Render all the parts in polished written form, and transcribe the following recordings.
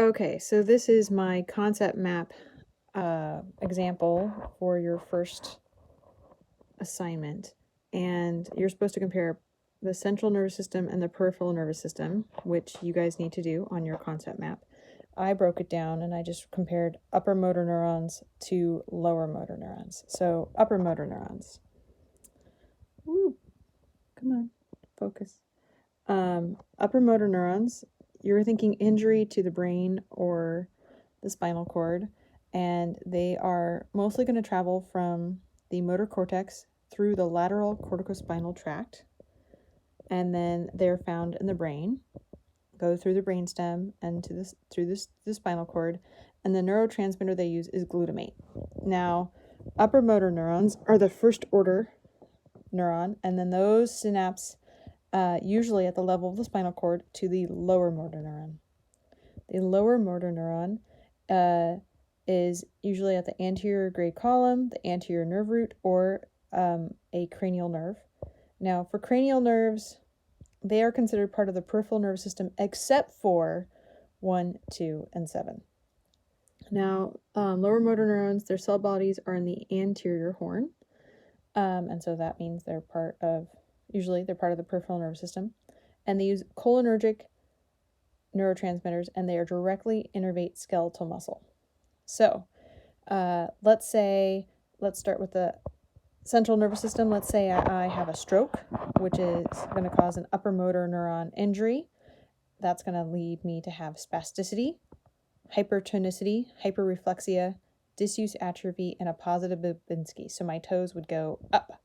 Okay, so this is my concept map example for your first assignment. And you're supposed to compare the central nervous system and the peripheral nervous system, which you guys need to do on your concept map. I broke it down and I just compared upper motor neurons to lower motor neurons. So upper motor neurons. Woo, come on, focus. Upper motor neurons, you're thinking injury to the brain or the spinal cord, and they are mostly going to travel from the motor cortex through the lateral corticospinal tract, and then they're found in the brain, go through the brainstem and through the spinal cord, and the neurotransmitter they use is glutamate. Now, upper motor neurons are the first order neuron, and then those synapse usually at the level of the spinal cord to the lower motor neuron. The lower motor neuron is usually at the anterior gray column, the anterior nerve root, or a cranial nerve. Now, for cranial nerves, they are considered part of the peripheral nervous system except for 1, 2, and 7. Now, lower motor neurons, their cell bodies are in the anterior horn, and so that means they're part of the peripheral nervous system, and they use cholinergic neurotransmitters, and they are directly innervate skeletal muscle. So, let's start with the central nervous system. Let's say I have a stroke, which is going to cause an upper motor neuron injury. That's going to lead me to have spasticity, hypertonicity, hyperreflexia, disuse atrophy, and a positive Babinski. So my toes would go up.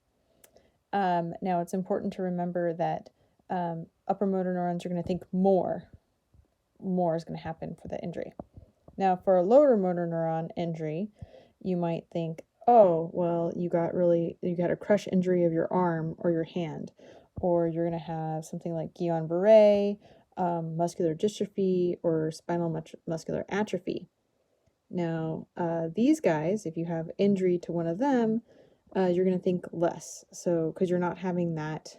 Now it's important to remember that upper motor neurons are going to think more is going to happen for the injury. Now for a lower motor neuron injury, you might think, oh, well, you got a crush injury of your arm or your hand, or you're going to have something like Guillain-Barré, muscular dystrophy, or spinal muscular atrophy. Now, these guys, if you have injury to one of them, you're going to think less. So, because you're not having that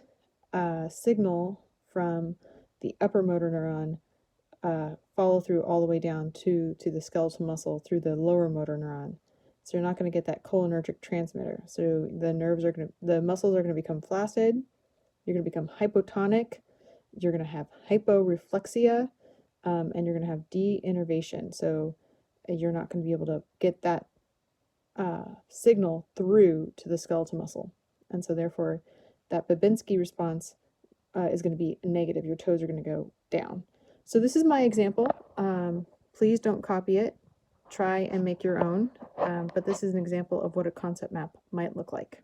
signal from the upper motor neuron follow through all the way down to the skeletal muscle through the lower motor neuron. So you're not going to get that cholinergic transmitter. So the muscles are going to become flaccid. You're going to become hypotonic. You're going to have hyporeflexia, and you're going to have de-innervation. So you're not going to be able to get that signal through to the skeletal muscle. And so therefore, that Babinski response is going to be negative. Your toes are going to go down. So this is my example. Please don't copy it. Try and make your own. But this is an example of what a concept map might look like.